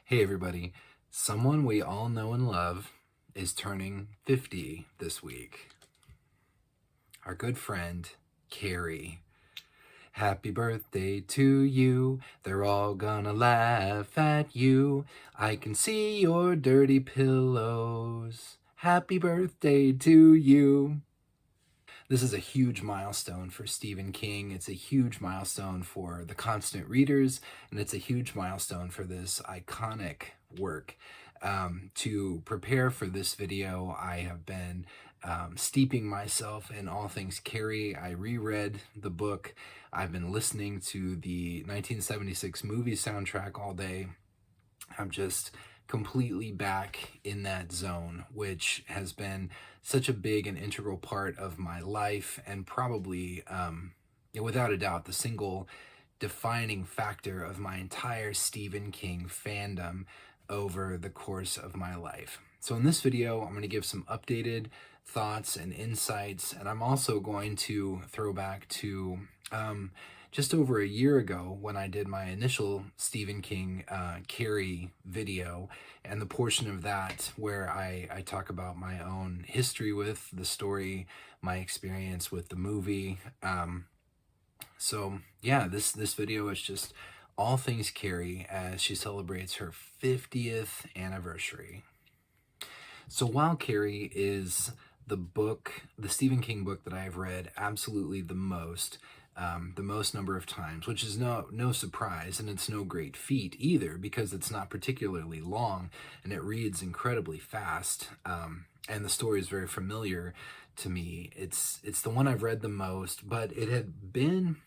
Hey everybody, someone we all know and love is turning 50 this week. Our good friend, Carrie. Happy birthday to you, they're all gonna laugh at you. I can see your dirty pillows. Happy birthday to you. This is a huge milestone for Stephen King. It's a huge milestone for the constant readers, and it's a huge milestone for this iconic work. To prepare for this video, I have been steeping myself in all things Carrie. I reread the book. I've been listening to the 1976 movie soundtrack all day. I'm just completely back in that zone, which has been such a big and integral part of my life, and probably, without a doubt, the single defining factor of my entire Stephen King fandom over the course of my life. So in this video, I'm going to give some updated thoughts and insights, and I'm also going to throw back to just over a year ago when I did my initial Stephen King Carrie video, and the portion of that where I talk about my own history with the story, my experience with the movie. So yeah, this video is just all things Carrie as she celebrates her 50th anniversary. So while Carrie is the Stephen King book that I have read absolutely the most number of times, which is no surprise, and it's no great feat either, because it's not particularly long and it reads incredibly fast, and the story is very familiar to me. It's the one I've read the most, but it had been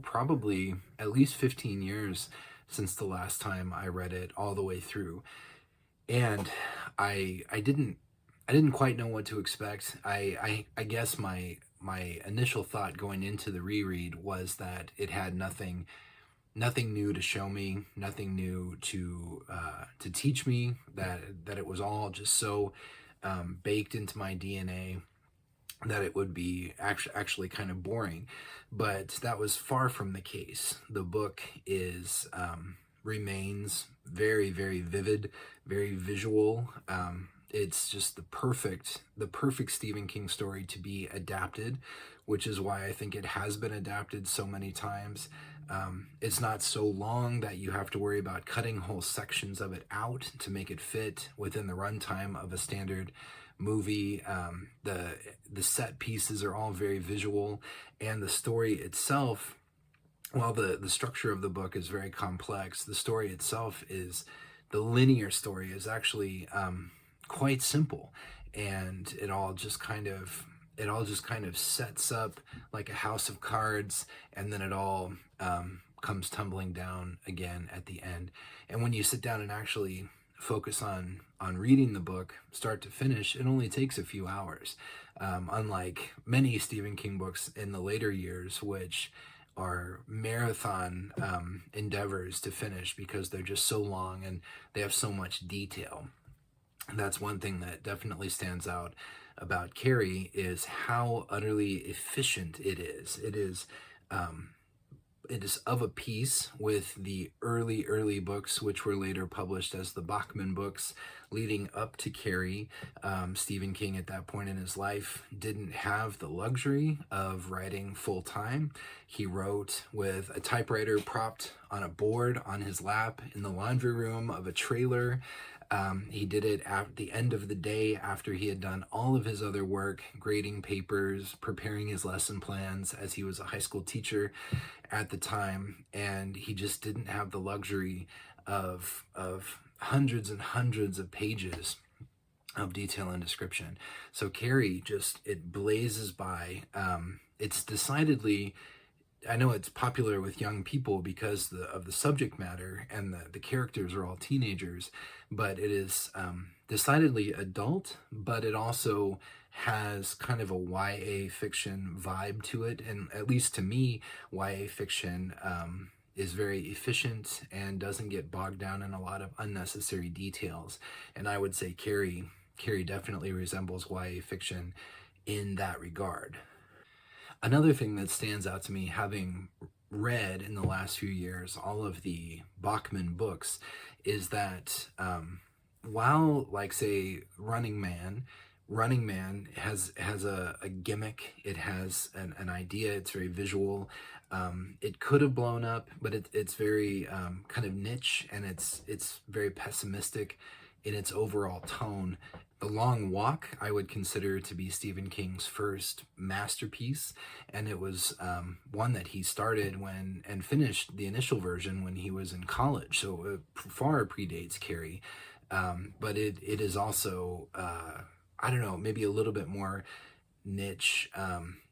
probably at least 15 years since the last time I read it all the way through, and I didn't quite know what to expect. I guess my initial thought going into the reread was that it had nothing new to show me, nothing new to teach me, that it was all just so baked into my DNA that it would be actually kind of boring. But that was far from the case. The book is remains very, very vivid, very visual. It's just the perfect Stephen King story to be adapted, which is why I think it has been adapted so many times. It's not so long that you have to worry about cutting whole sections of it out to make it fit within the runtime of a standard movie. The set pieces are all very visual, and the story itself, while the structure of the book is very complex, the story itself the linear story is actually quite simple, and it all just kind of sets up like a house of cards, and then it all comes tumbling down again at the end. And when you sit down and actually focus on reading the book start to finish, it only takes a few hours, unlike many Stephen King books in the later years, which are marathon endeavors to finish because they're just so long and they have so much detail. And that's one thing that definitely stands out about Carrie, is how utterly efficient it is. It is of a piece with the early books, which were later published as the Bachman Books, leading up to Carrie. Stephen King at that point in his life didn't have the luxury of writing full-time. He wrote with a typewriter propped on a board on his lap in the laundry room of a trailer. He did it at the end of the day after he had done all of his other work, grading papers, preparing his lesson plans, as he was a high school teacher at the time, and he just didn't have the luxury of hundreds and hundreds of pages of detail and description. So Carrie it blazes by. It's decidedly, I know it's popular with young people because of the subject matter, and the characters are all teenagers, but it is decidedly adult, but it also has kind of a YA fiction vibe to it. And at least to me, YA fiction is very efficient and doesn't get bogged down in a lot of unnecessary details. And I would say Carrie definitely resembles YA fiction in that regard. Another thing that stands out to me, having read in the last few years, all of the Bachman books, is that while, like, say, Running Man has a gimmick. It has an idea. It's very visual. It could have blown up, but it's very kind of niche, and it's very pessimistic in its overall tone. The Long Walk I would consider to be Stephen King's first masterpiece, and it was one that he started when and finished the initial version when he was in college, so it far predates Carrie. But it is also I don't know, maybe a little bit more niche.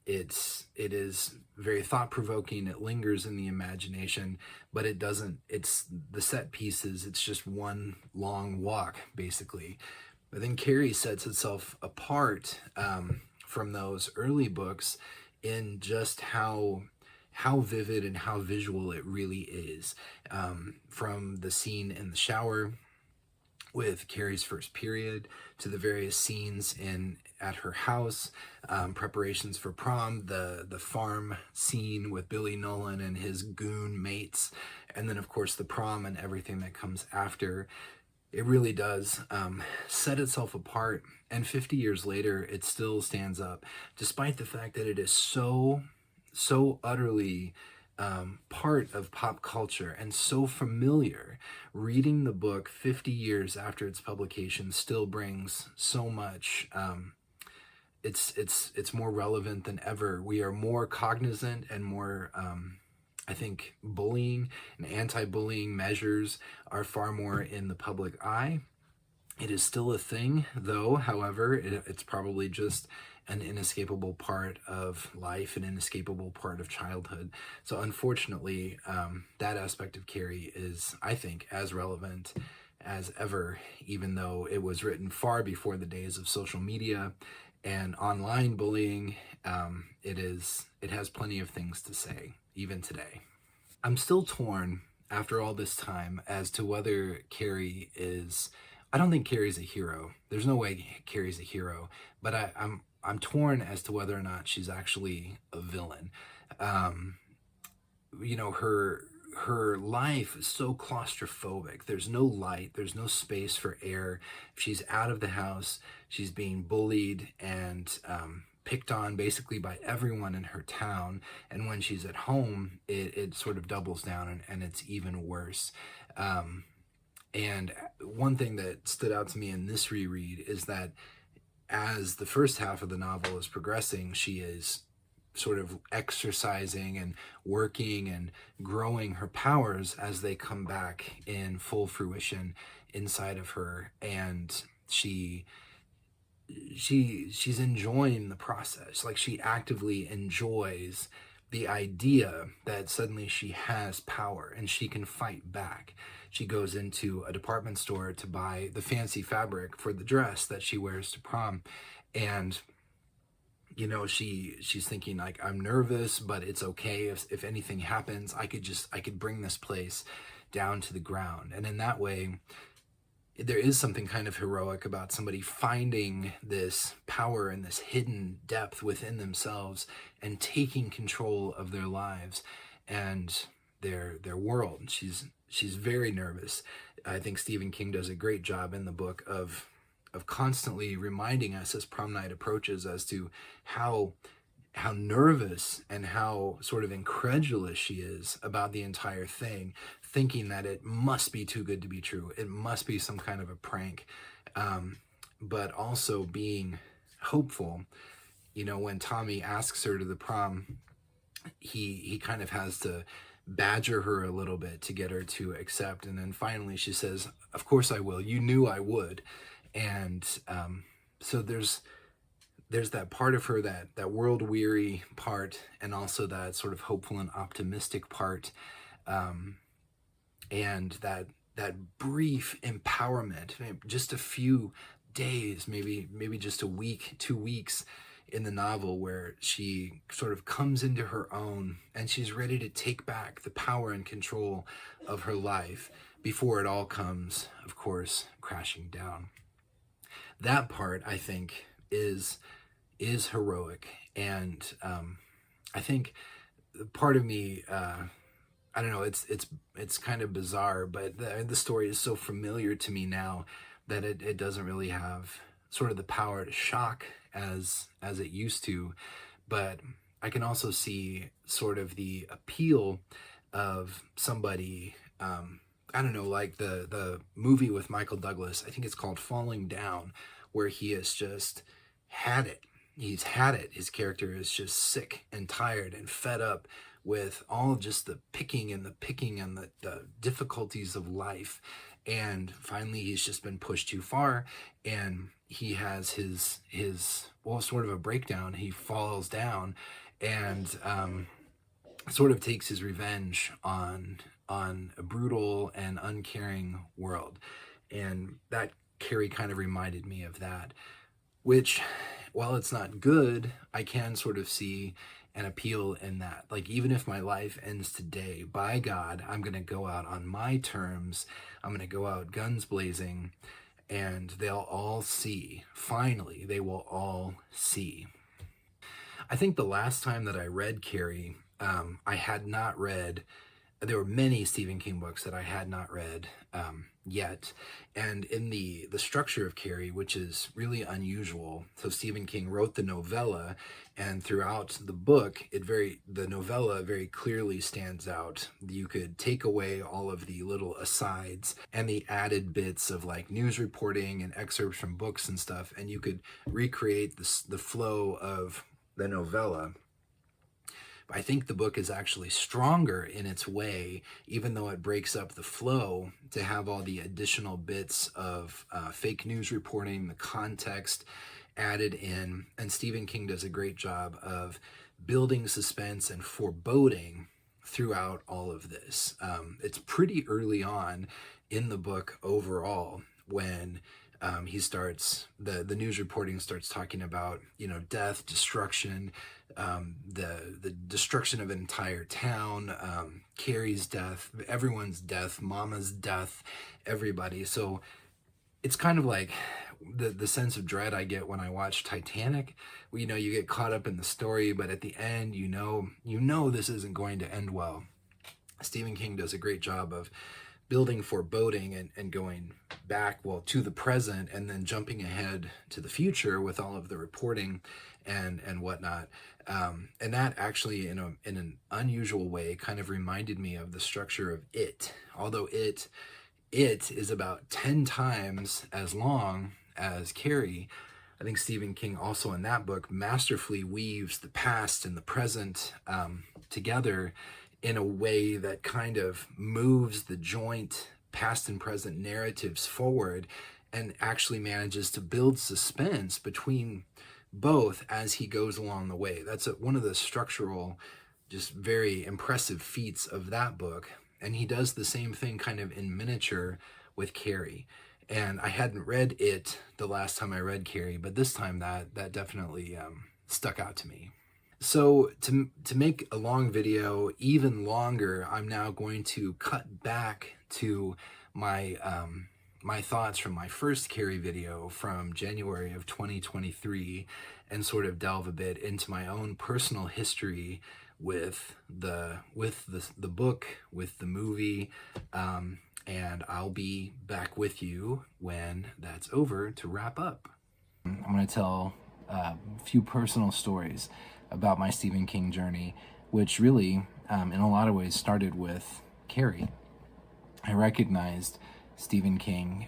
It is very thought provoking. It lingers in the imagination, but it doesn't. It's the set pieces. It's just one long walk, basically. But then Carrie sets itself apart from those early books in just how vivid and how visual it really is. From the scene in the shower with Carrie's first period to the various scenes in at her house, preparations for prom, the farm scene with Billy Nolan and his goon mates, and then of course the prom and everything that comes after. It really does set itself apart, and 50 years later it still stands up, despite the fact that it is so utterly part of pop culture and so familiar. Reading the book 50 years after its publication still brings so much. It's more relevant than ever. We are more cognizant and more. I think bullying and anti-bullying measures are far more in the public eye. It is still a thing, though. However, it's probably just an inescapable part of life, an inescapable part of childhood. So unfortunately, that aspect of Carrie is, I think, as relevant as ever, even though it was written far before the days of social media and online bullying. It has plenty of things to say, even today. I'm still torn after all this time as to whether Carrie is. I don't think Carrie's a hero. There's no way Carrie's a hero, but I'm torn as to whether or not she's actually a villain. Um, her life is so claustrophobic. There's no light, there's no space for air. If she's out of the house, she's being bullied and picked on basically by everyone in her town. And when she's at home, it sort of doubles down, and it's even worse. And one thing that stood out to me in this reread is that as the first half of the novel is progressing, she is sort of exercising and working and growing her powers as they come back in full fruition inside of her, and she's enjoying the process. Like, she actively enjoys the idea that suddenly she has power and she can fight back. She goes into a department store to buy the fancy fabric for the dress that she wears to prom, and she's thinking, like, I'm nervous, but it's okay. If anything happens, I could bring this place down to the ground. And in that way, there is something kind of heroic about somebody finding this power and this hidden depth within themselves and taking control of their lives and their world. She's very nervous. I think Stephen King does a great job in the book of constantly reminding us as prom night approaches as to how nervous and how sort of incredulous she is about the entire thing, thinking that it must be too good to be true. It must be some kind of a prank, but also being hopeful. When Tommy asks her to the prom, he kind of has to badger her a little bit to get her to accept. And then finally she says, "Of course I will. You knew I would." And so there's that part of her, that world weary part, and also that sort of hopeful and optimistic part, and that brief empowerment, just a few days, maybe just a week, 2 weeks in the novel, where she sort of comes into her own and she's ready to take back the power and control of her life before it all comes, of course, crashing down. That part, I think, is heroic, and I think part of me, I don't know, it's kind of bizarre, but the story is so familiar to me now that it doesn't really have sort of the power to shock as it used to. But I can also see sort of the appeal of somebody, I don't know, like the movie with Michael Douglas, I think it's called Falling Down, where he has just had it. He's had it. His character is just sick and tired and fed up with all of just the picking and the difficulties of life. And finally, he's just been pushed too far, and he has his well, sort of a breakdown. He falls down, and sort of takes his revenge on a brutal and uncaring world. And that Carrie kind of reminded me of that, which, while it's not good, I can sort of see an appeal in that. Like, even if my life ends today, by God, I'm going to go out on my terms. I'm going to go out guns blazing, and they'll all see. Finally, they will all see. I think the last time that I read Carrie, I had not read, there were many Stephen King books that I had not read yet. And in the structure of Carrie, which is really unusual, so Stephen King wrote the novella, and throughout the book, the novella very clearly stands out. You could take away all of the little asides and the added bits of like news reporting and excerpts from books and stuff, and you could recreate the flow of the novella. I think the book is actually stronger in its way, even though it breaks up the flow, to have all the additional bits of fake news reporting, the context added in. And Stephen King does a great job of building suspense and foreboding throughout all of this. It's pretty early on in the book overall when he starts, the news reporting starts talking about, death, destruction, the destruction of an entire town, Carrie's death, everyone's death, Mama's death, everybody. So it's kind of like the sense of dread I get when I watch Titanic. You get caught up in the story, but at the end, you know this isn't going to end well. Stephen King does a great job of building foreboding and going back, to the present, and then jumping ahead to the future with all of the reporting and whatnot. And that actually, in an unusual way, kind of reminded me of the structure of It. Although It is about 10 times as long as Carrie, I think Stephen King also in that book masterfully weaves the past and the present together in a way that kind of moves the joint past and present narratives forward, and actually manages to build suspense between both as he goes along the way. That's one of the structural, just very impressive feats of that book. And he does the same thing kind of in miniature with Carrie. And I hadn't read It the last time I read Carrie, but this time that definitely stuck out to me. So to make a long video even longer, I'm now going to cut back to my my thoughts from my first Carrie video from January of 2023, and sort of delve a bit into my own personal history with the book, with the movie, and I'll be back with you when that's over to wrap up. I'm going to tell a few personal stories about my Stephen King journey, which really, in a lot of ways, started with Carrie. I recognized Stephen King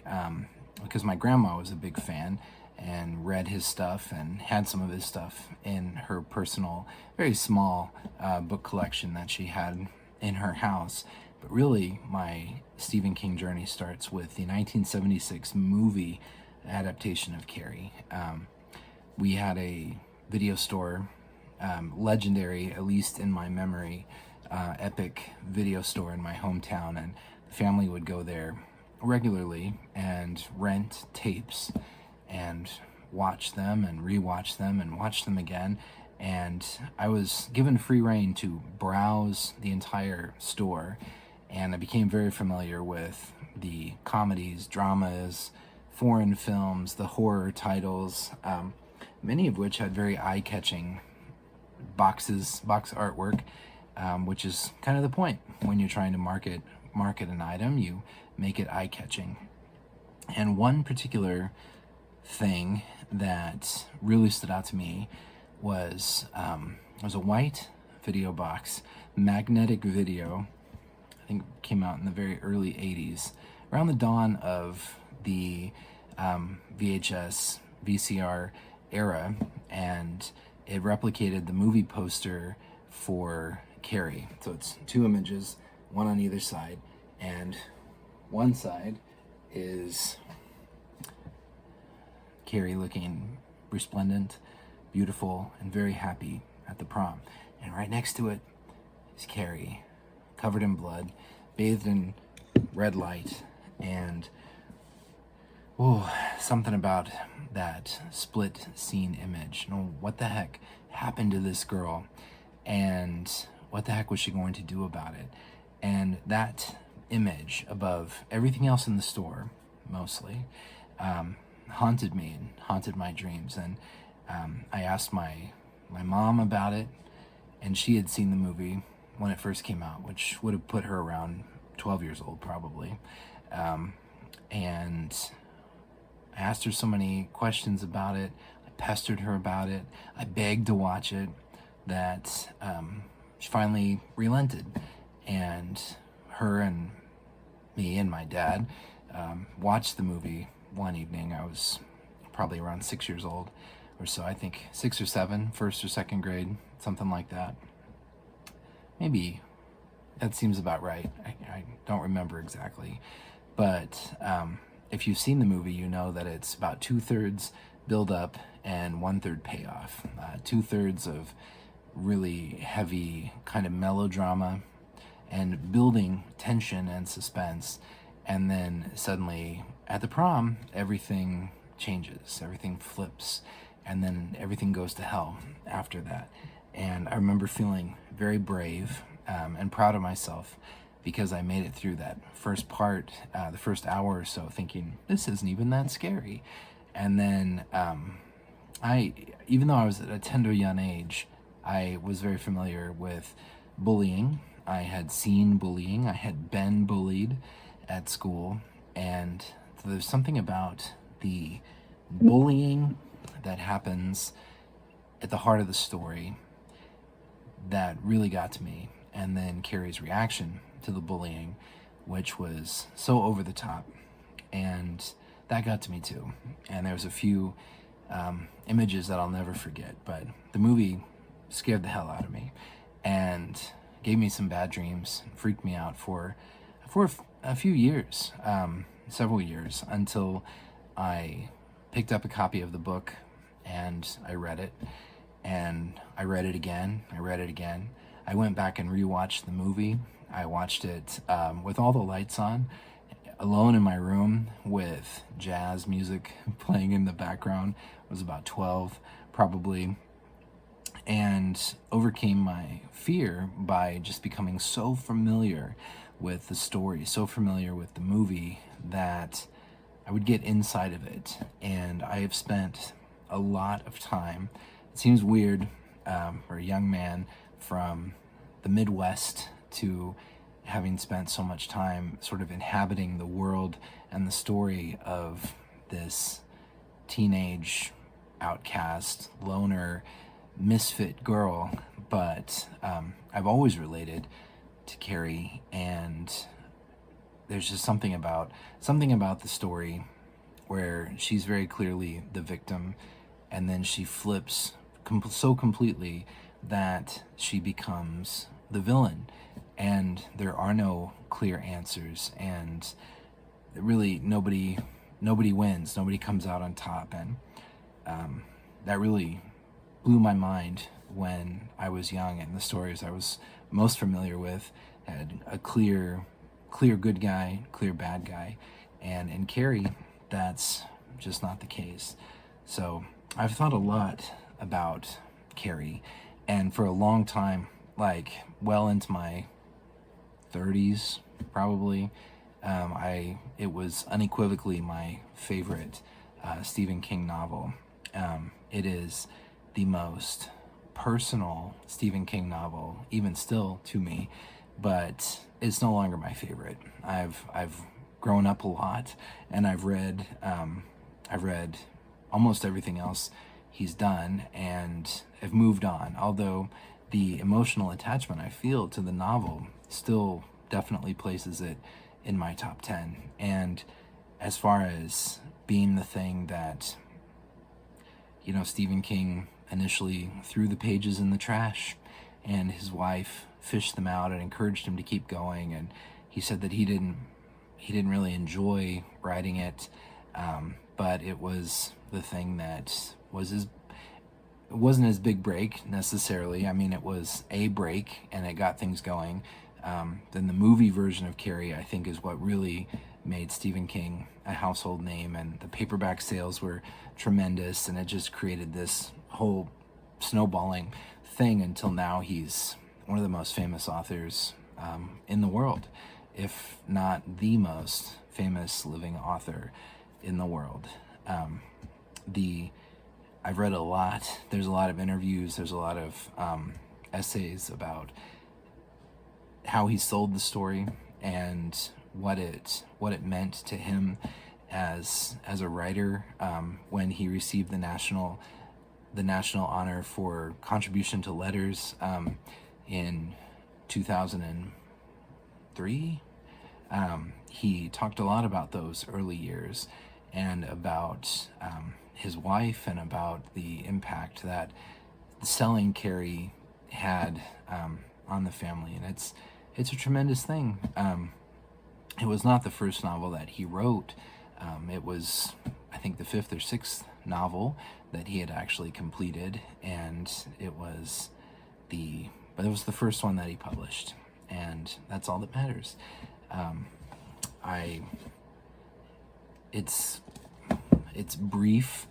because my grandma was a big fan and read his stuff and had some of his stuff in her personal, very small book collection that she had in her house. But really, my Stephen King journey starts with the 1976 movie adaptation of Carrie. We had a video store, legendary, at least in my memory, epic video store in my hometown, and the family would go there regularly and rent tapes and watch them and rewatch them and watch them again. And I was given free rein to browse the entire store, and I became very familiar with the comedies, dramas, foreign films, the horror titles, many of which had very eye-catching box artwork, which is kind of the point. When you're trying to market an item, you make it eye-catching. And one particular thing that really stood out to me was a white video box, magnetic video. I think it came out in the very early 80s, around the dawn of the VHS, VCR era, and it replicated the movie poster for Carrie. So it's two images, one on either side, and one side is Carrie looking resplendent, beautiful, and very happy at the prom. And right next to it is Carrie, covered in blood, bathed in red light, and something about that split scene image. What the heck happened to this girl, and what the heck was she going to do about it? And that image above everything else in the store, mostly, haunted me and haunted my dreams. And I asked my mom about it, and she had seen the movie when it first came out, which would have put her around 12 years old probably. And I asked her so many questions about it. I pestered her about it. I begged to watch it, that she finally relented. And her and me and my dad watched the movie one evening. I was probably around 6 years old or so. I think 6 or 7, first or second grade, something like that. Maybe that seems about right. I don't remember exactly. But if you've seen the movie, you know that it's about 2/3 build up and 1/3 payoff. 2/3 of really heavy kind of melodrama and building tension and suspense. And then suddenly at the prom, everything changes, everything flips, and then everything goes to hell after that. And I remember feeling very brave and proud of myself, because I made it through that first part, the first hour or so, thinking, this isn't even that scary. And then even though I was at a tender young age, I was very familiar with bullying. I had seen bullying. I had been bullied at school. And so there's something about the bullying that happens at the heart of the story that really got to me. And then Carrie's reaction to the bullying, which was so over the top, and that got to me too. And there was a few images that I'll never forget, but the movie scared the hell out of me and gave me some bad dreams, freaked me out for a few years, several years, until I picked up a copy of the book and I read it, and I read it again. I went back and rewatched the movie. I watched it with all the lights on, alone in my room with jazz music playing in the background. I was about 12, probably, and overcame my fear by just becoming so familiar with the story, so familiar with the movie, that I would get inside of it. And I have spent a lot of time, it seems weird for a young man from the Midwest to having spent so much time sort of inhabiting the world and the story of this teenage outcast, loner, misfit girl. But I've always related to Carrie, and there's just something about the story where she's very clearly the victim, and then she flips so completely that she becomes the villain, and there are no clear answers, and really nobody wins, nobody comes out on top. And that really blew my mind when I was young, and the stories I was most familiar with had a clear good guy, clear bad guy, and in Carrie, that's just not the case. So I've thought a lot about Carrie, and for a long time, like well into my 30s probably, it was unequivocally my favorite Stephen King novel. It is the most personal Stephen King novel, even still to me, but it's no longer my favorite. I've grown up a lot, and I've read almost everything else he's done, and have moved on. Although the emotional attachment I feel to the novel still definitely places it in my top 10. And as far as being the thing that, Stephen King initially threw the pages in the trash, and his wife fished them out and encouraged him to keep going, and he said that he didn't really enjoy writing it, but it was the thing that was it wasn't his big break necessarily. I mean, it was a break, and it got things going. Then the movie version of Carrie, I think, is what really made Stephen King a household name, and the paperback sales were tremendous, and it just created this whole snowballing thing until now he's one of the most famous authors in the world, if not the most famous living author in the world. I've read a lot. There's a lot of interviews. There's a lot of essays about how he sold the story and what it meant to him as a writer when he received the national honor for contribution to letters in 2003. He talked a lot about those early years and about his wife and about the impact that selling Carrie had on the family. And it's a tremendous thing. It was not the first novel that he wrote. It was, I think, the fifth or sixth novel that he had actually completed, and it was the first one that he published, and that's all that matters. It's brief.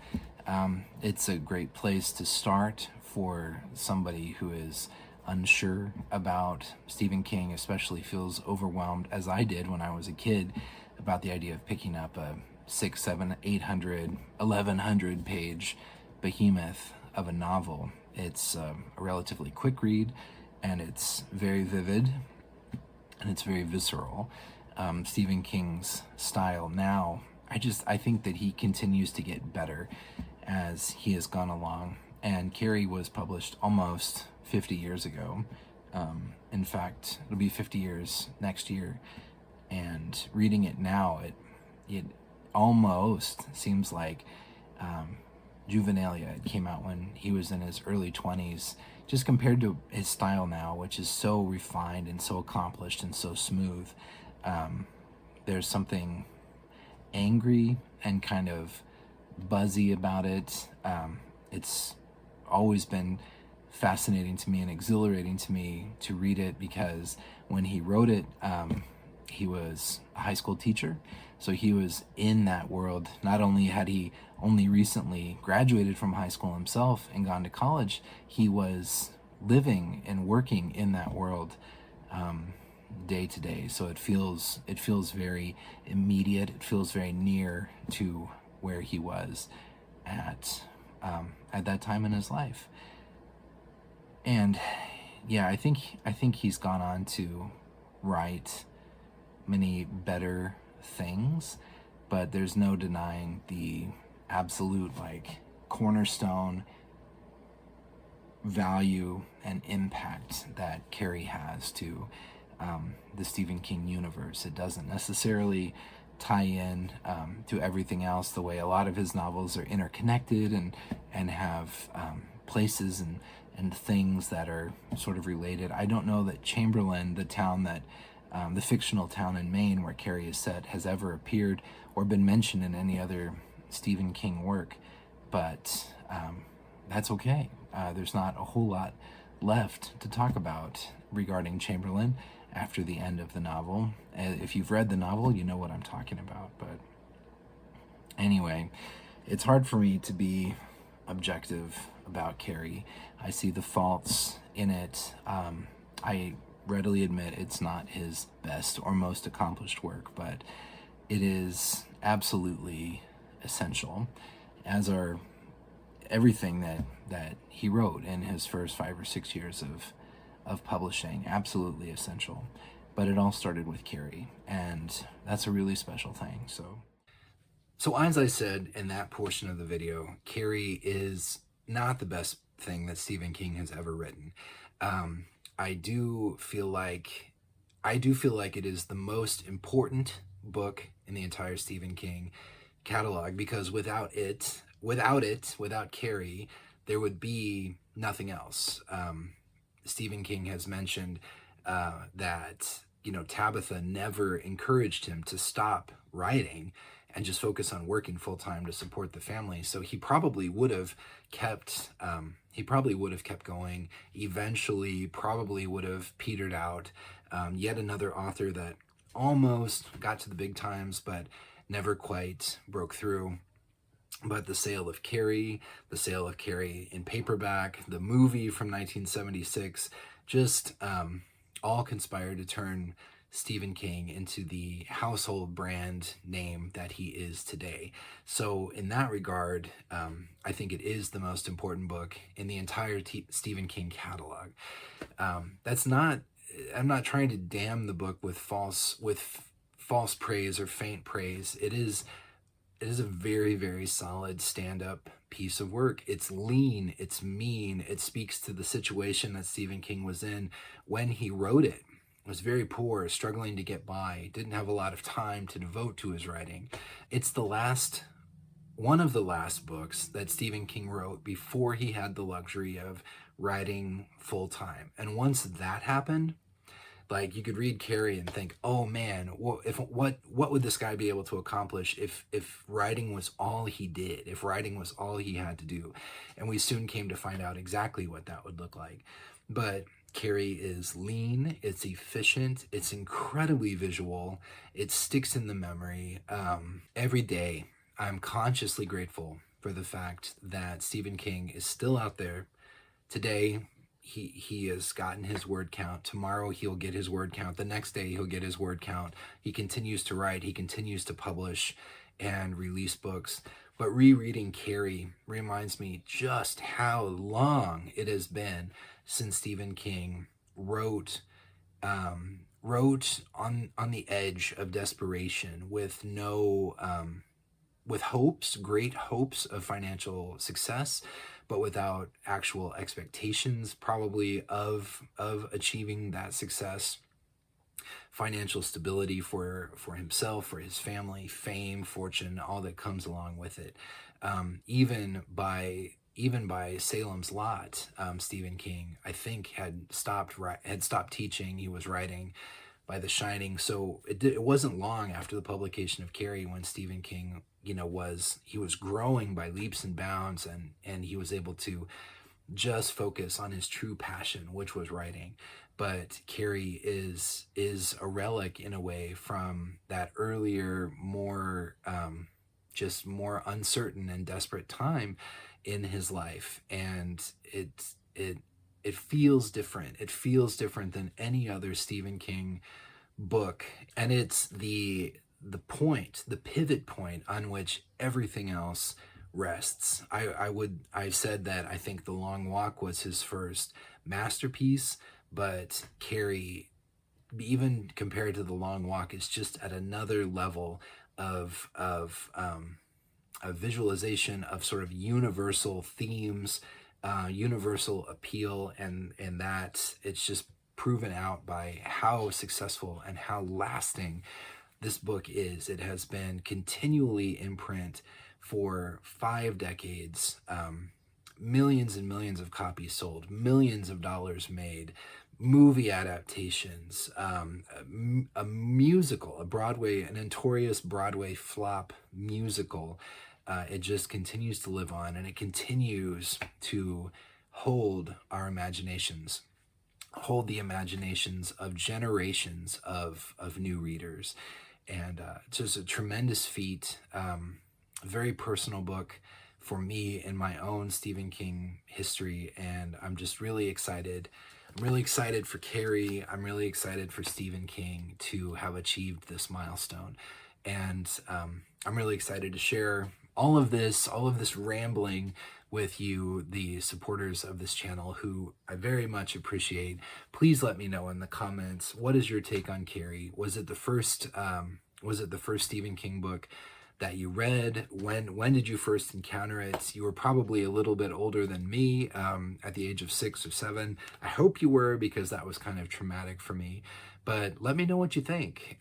It's a great place to start for somebody who is unsure about Stephen King, especially feels overwhelmed, as I did when I was a kid, about the idea of picking up a 600, 700, 800, 1100 page behemoth of a novel. It's a relatively quick read, and it's very vivid, and it's very visceral. Stephen King's style now, I think that he continues to get better as he has gone along. And Carrie was published almost 50 years ago. In fact, it'll be 50 years next year. And reading it now, it almost seems like juvenilia. It came out when he was in his early 20s, just compared to his style now, which is so refined and so accomplished and so smooth. There's something angry and kind of buzzy about it. It's always been fascinating to me and exhilarating to me to read it, because when he wrote it, he was a high school teacher, so he was in that world. Not only had he only recently graduated from high school himself and gone to college, he was living and working in that world day to day. So it feels very immediate. It feels very near to where he was at that time in his life. And yeah, I think he's gone on to write many better things, but there's no denying the absolute cornerstone value and impact that Carrie has to the Stephen King universe. It doesn't necessarily tie in to everything else the way a lot of his novels are interconnected and have places and things that are sort of related. I don't know that Chamberlain, the town that the fictional town in Maine where Carrie is set, has ever appeared or been mentioned in any other Stephen King work, but that's okay. There's not a whole lot left to talk about regarding Chamberlain after the end of the novel. If you've read the novel, you know what I'm talking about. But anyway, it's hard for me to be objective about Carrie. I see the faults in it. I readily admit it's not his best or most accomplished work, but it is absolutely essential, as are everything that he wrote in his first 5 or 6 years of publishing, absolutely essential. But it all started with Carrie, and that's a really special thing. So as I said in that portion of the video, Carrie is not the best thing that Stephen King has ever written. Um, I do feel like it is the most important book in the entire Stephen King catalog, because without Carrie, there would be nothing else. Stephen King has mentioned that Tabitha never encouraged him to stop writing and just focus on working full time to support the family. So he probably would have kept going. Eventually, probably would have petered out. Yet another author that almost got to the big times, but never quite broke through. But the sale of Carrie in paperback, the movie from 1976, just all conspired to turn Stephen King into the household brand name that he is today. So in that regard, I think it is the most important book in the entire Stephen King catalog. I'm not trying to damn the book with false praise or faint praise. It is a very, very solid stand-up piece of work. It's lean, it's mean, it speaks to the situation that Stephen King was in when he wrote it. He was very poor, struggling to get by, didn't have a lot of time to devote to his writing. It's one of the last books that Stephen King wrote before he had the luxury of writing full-time. And once that happened, like, you could read Carrie and think, oh man, what would this guy be able to accomplish if writing was all he did, if writing was all he had to do? And we soon came to find out exactly what that would look like. But Carrie is lean, it's efficient, it's incredibly visual, it sticks in the memory. Every day, I'm consciously grateful for the fact that Stephen King is still out there. Today, he has gotten his word count. Tomorrow he'll get his word count. The next day he'll get his word count. He continues to write. He continues to publish and release books. But rereading Carrie reminds me just how long it has been since Stephen King wrote on the edge of desperation, with great hopes of financial success, but without actual expectations probably of achieving that success, financial stability for himself, for his family, fame, fortune, all that comes along with it. Even by Salem's Lot, Stephen King, I think, had stopped teaching. He was writing by The Shining. So it wasn't long after the publication of Carrie when Stephen King, he was growing by leaps and bounds, and he was able to just focus on his true passion, which was writing. But Carrie is a relic in a way from that earlier, more uncertain and desperate time in his life, and it feels different. It feels different than any other Stephen King book, and it's the pivot point on which everything else rests. I've said that I think The Long Walk was his first masterpiece, but Carrie, even compared to The Long Walk, is just at another level of visualization of sort of universal themes, universal appeal, and that it's just proven out by how successful and how lasting this book is. It has been continually in print for 5 decades, millions and millions of copies sold, millions of dollars made, movie adaptations, a musical, a notorious Broadway flop musical. It just continues to live on, and it continues to hold our imaginations, hold the imaginations of generations of new readers. And just a tremendous feat, very personal book for me in my own Stephen King history, and I'm just really excited. I'm really excited for Carrie. I'm really excited for Stephen King to have achieved this milestone, and I'm really excited to share all of this rambling with you, the supporters of this channel, who I very much appreciate. Please let me know in the comments, what is your take on Carrie? Was it the first Stephen King book that you read? When did you first encounter it? You were probably a little bit older than me, at the age of 6 or 7. I hope you were, because that was kind of traumatic for me. But let me know what you think.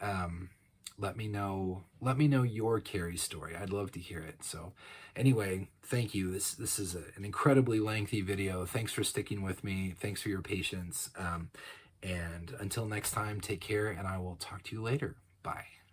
Let me know your Carrie story. I'd love to hear it. So anyway, thank you. This is an incredibly lengthy video. Thanks for sticking with me. Thanks for your patience. And until next time, take care, and I will talk to you later. Bye.